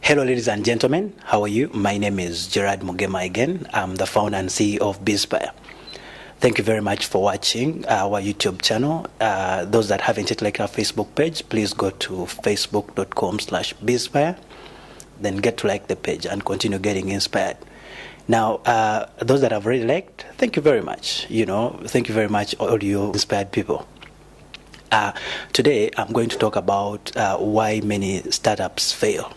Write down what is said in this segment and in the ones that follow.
Hello, ladies and gentlemen. How are you? My name is Gerard Mugema again. I'm the founder and CEO of BizSpire. Thank you very much for watching our YouTube channel. Those that haven't yet liked our Facebook page, please go to facebook.com/BizSpire. Then get to like the page and continue getting inspired. Now, those that have already liked, thank you very much. Thank you very much, all you inspired people. Today, I'm going to talk about why many startups fail.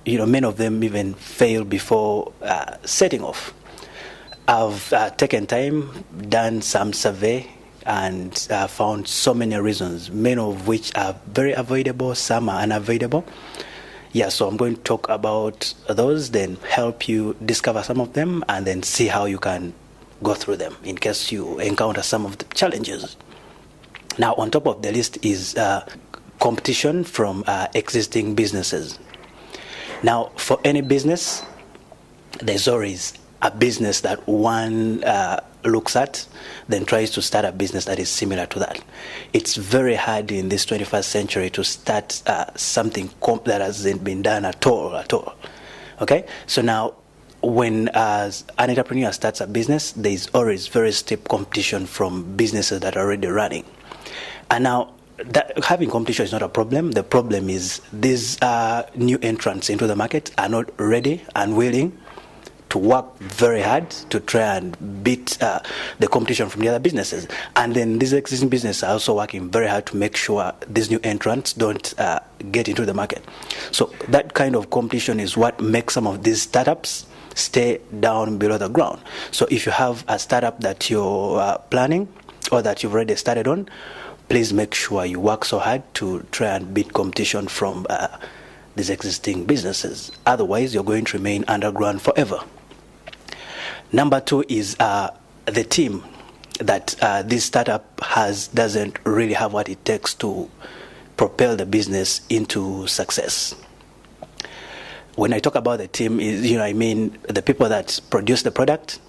Many of them even fail before setting off. I've taken time, done some survey, and found so many reasons, many of which are very avoidable, some are unavoidable. So I'm going to talk about those, then help you discover some of them, and then see how you can go through them in case you encounter some of the challenges. Now, on top of the list is competition from existing businesses. Now, for any business, there's always a business that one looks at, then tries to start a business that is similar to that. It's very hard in this 21st century to start something that hasn't been done at all. Okay? So now, when an entrepreneur starts a business, there's always very steep competition from businesses that are already running. And now, having competition is not a problem. The problem is these new entrants into the market are not ready and willing to work very hard to try and beat the competition from the other businesses. And then these existing businesses are also working very hard to make sure these new entrants don't get into the market. So that kind of competition is what makes some of these startups stay down below the ground. So if you have a startup that you're planning or that you've already started on, please make sure you work so hard to try and beat competition from these existing businesses. Otherwise, you're going to remain underground forever. Number two is the team that this startup doesn't really have what it takes to propel the business into success. When I talk about the team, I mean the people that produce the product,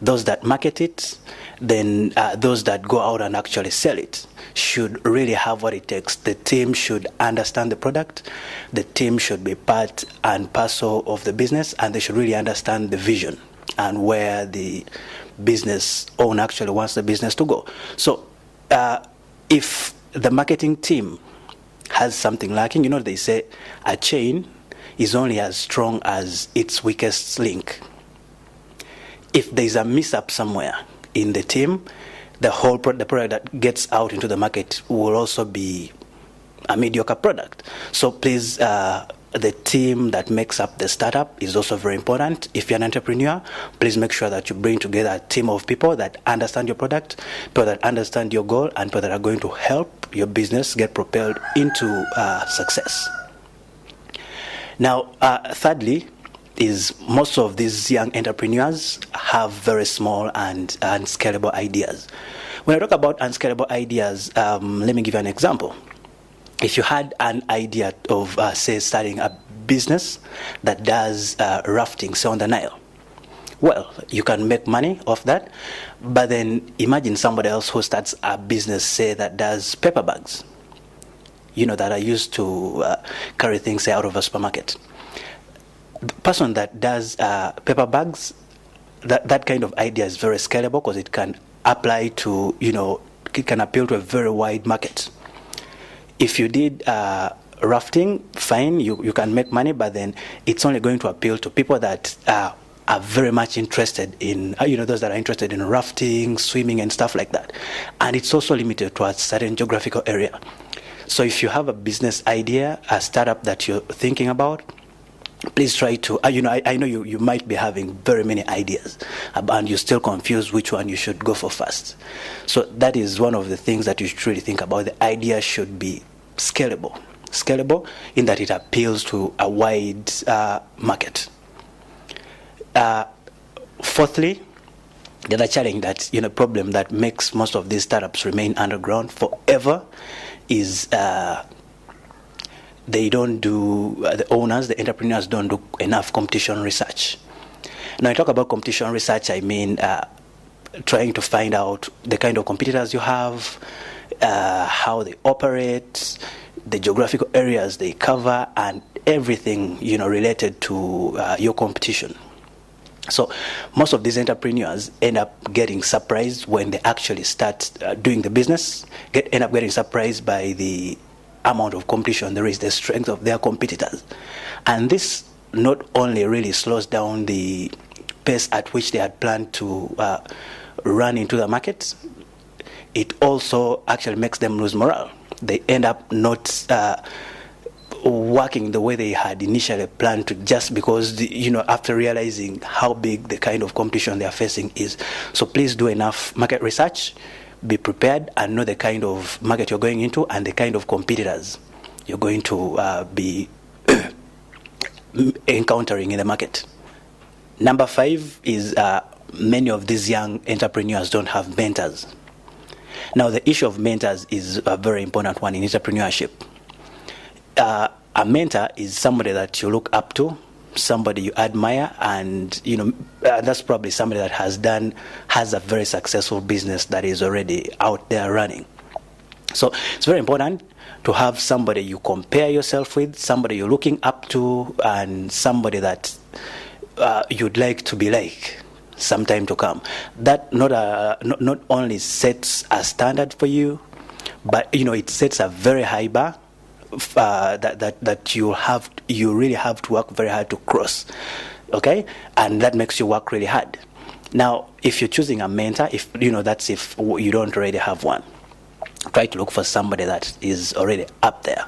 those that market it, then those that go out and actually sell it should really have what it takes. The team should understand the product, the team should be part and parcel of the business, and they should really understand the vision and where the business owner actually wants the business to go. So if the marketing team has something lacking, they say a chain is only as strong as its weakest link. If there's a mishap somewhere in the team, the product that gets out into the market will also be a mediocre product. So please, the team that makes up the startup is also very important. If you're an entrepreneur, please make sure that you bring together a team of people that understand your product, people that understand your goal, and people that are going to help your business get propelled into success. Now, thirdly, is most of these young entrepreneurs have very small and unscalable ideas. When I talk about unscalable ideas, let me give you an example. If you had an idea of, say, starting a business that does rafting, say, on the Nile, well, you can make money off that, but then imagine somebody else who starts a business, say, that does paper bags, that are used to carry things, say, out of a supermarket. The person that does paper bags, that kind of idea is very scalable because it can apply to, it can appeal to a very wide market. If you did rafting, fine, you can make money, but then it's only going to appeal to people that are very much interested in, those that are interested in rafting, swimming, and stuff like that. And it's also limited to a certain geographical area. So if you have a business idea, a startup that you're thinking about, please try to, I know you might be having very many ideas and you're still confused which one you should go for first. So that is one of the things that you should really think about. The idea should be scalable in that it appeals to a wide market. Fourthly, the other challenge that, problem that makes most of these startups remain underground forever is they don't do, the owners, the entrepreneurs don't do enough competition research. Now, I talk about competition research, I mean trying to find out the kind of competitors you have, how they operate, the geographical areas they cover, and everything related to your competition. So most of these entrepreneurs end up getting surprised when they actually start doing the business, end up getting surprised by the amount of competition there is, the strength of their competitors. And this not only really slows down the pace at which they had planned to run into the market, it also actually makes them lose morale. They end up not working the way they had initially planned to, just because after realizing how big the kind of competition they are facing is. So please do enough market research, be prepared, and know the kind of market you're going into and the kind of competitors you're going to be encountering in the market. Number 5 is many of these young entrepreneurs don't have mentors. Now, the issue of mentors is a very important one in entrepreneurship. A mentor is somebody that you look up to, somebody you admire, and that's probably somebody that has a very successful business that is already out there running. So it's very important to have somebody you compare yourself with, somebody you're looking up to, and somebody that you'd like to be like sometime to come. That not only sets a standard for you, but it sets a very high bar that you really have to work very hard to cross. Okay, and that makes you work really hard. Now, if you're choosing a mentor, if you don't already have one, try to look for somebody that is already up there,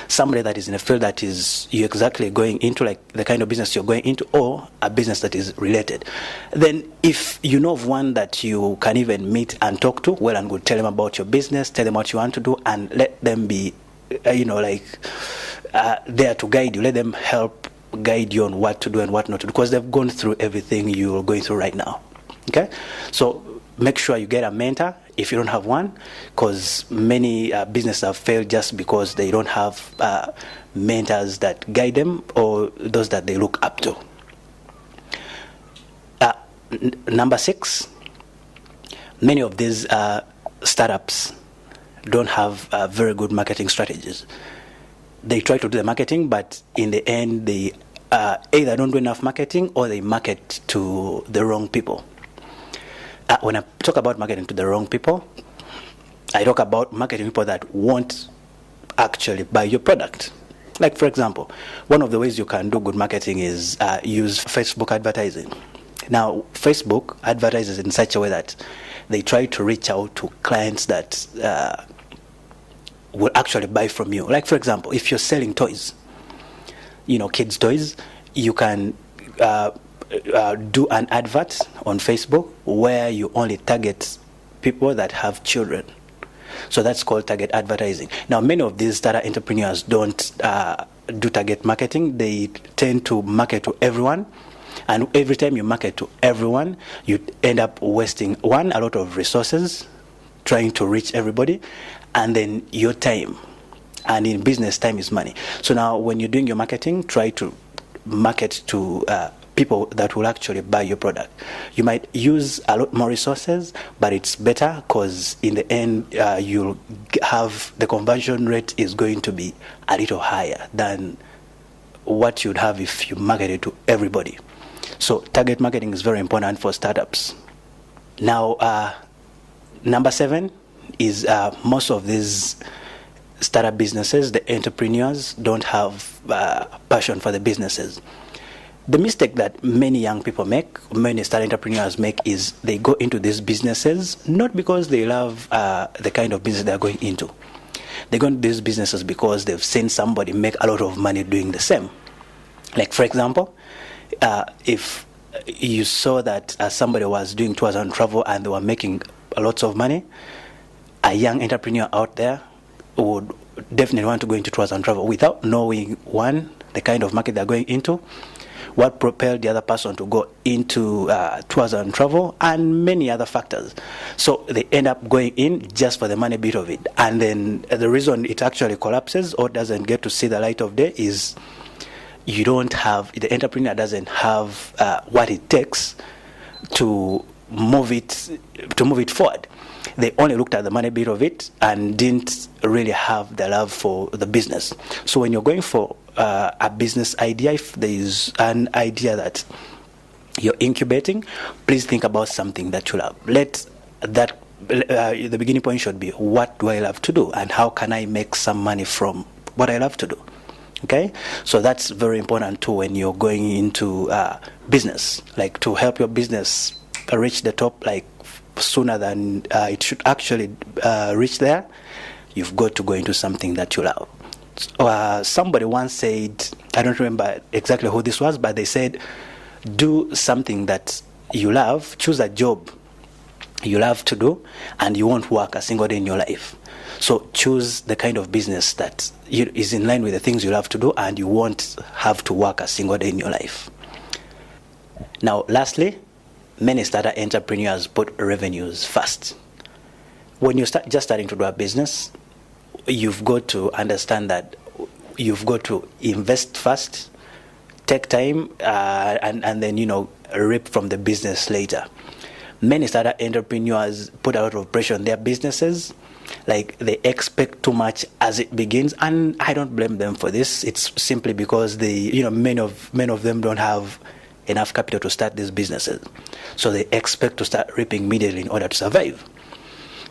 somebody that is in a field that is you exactly going into, like the kind of business you're going into, or a business that is related. Then if you know of one that you can even meet and talk to, well and good, tell them about your business, tell them what you want to do, and let them be there to guide you. Let them help guide you on what to do and what not to do, because they've gone through everything you're going through right now. Okay, so make sure you get a mentor if you don't have one, because many businesses have failed just because they don't have mentors that guide them or those that they look up to. Number 6, many of these startups don't have very good marketing strategies. They try to do the marketing, but in the end they either don't do enough marketing or they market to the wrong people. When I talk about marketing to the wrong people, I talk about marketing people that won't actually buy your product. Like, for example, one of the ways you can do good marketing is use Facebook advertising. Now, Facebook advertises in such a way that they try to reach out to clients that will actually buy from you. Like, for example, if you're selling toys, kids' toys, you can do an advert on Facebook where you only target people that have children. So that's called target advertising. Now, many of these startup entrepreneurs don't do target marketing. They tend to market to everyone. And every time you market to everyone, you end up wasting, a lot of resources trying to reach everybody, and then your time. And in business, time is money. So now when you're doing your marketing, try to market to people that will actually buy your product. You might use a lot more resources, but it's better because in the end, you'll have the conversion rate is going to be a little higher than what you'd have if you marketed to everybody. So target marketing is very important for startups. Now, number 7 is most of these startup businesses, the entrepreneurs don't have passion for the businesses. The mistake that many young people make, many startup entrepreneurs make, is they go into these businesses not because they love the kind of business they're going into. They go into these businesses because they've seen somebody make a lot of money doing the same. Like, for example, if you saw that somebody was doing tours and travel and they were making lots of money, a young entrepreneur out there would definitely want to go into tours and travel without knowing, one, the kind of market they're going into, what propelled the other person to go into tours and travel, and many other factors. So they end up going in just for the money bit of it. And then the reason it actually collapses or doesn't get to see the light of day is the entrepreneur doesn't have what it takes to move it forward. They only looked at the money bit of it and didn't really have the love for the business. So when you're going for a business idea, if there is an idea that you're incubating, please think about something that you love. Let that the beginning point should be, what do I love to do, and how can I make some money from what I love to do? Okay, so that's very important too when you're going into business, like to help your business reach the top, like sooner than it should actually reach there. You've got to go into something that you love. Somebody once said, I don't remember exactly who this was, but they said, do something that you love, choose a job you love to do, and you won't work a single day in your life. So choose the kind of business that is in line with the things you love to do, and you won't have to work a single day in your life. Now, lastly, many starter entrepreneurs put revenues first. When you start just starting to do a business, you've got to understand that you've got to invest first, take time, and then reap from the business later. Many startup entrepreneurs put a lot of pressure on their businesses, like they expect too much as it begins, and I don't blame them for this. It's simply because many of them don't have enough capital to start these businesses, so they expect to start reaping immediately in order to survive.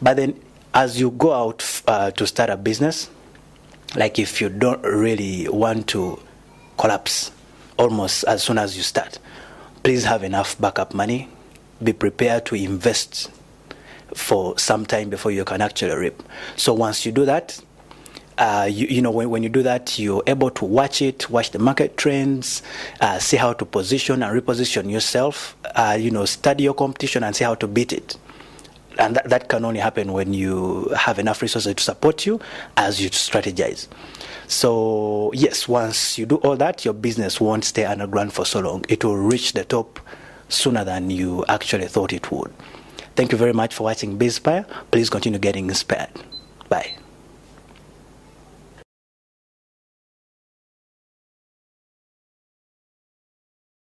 But then, as you go out to start a business, like if you don't really want to collapse almost as soon as you start, please have enough backup money. Be prepared to invest for some time before you can actually reap. So once you do that, when you do that, you're able to watch the market trends, see how to position and reposition yourself, study your competition and see how to beat it. And that can only happen when you have enough resources to support you as you strategize. So yes, once you do all that, your business won't stay underground for so long. It will reach the top sooner than you actually thought it would. Thank you very much for watching BizSpire. Please continue getting inspired. Bye.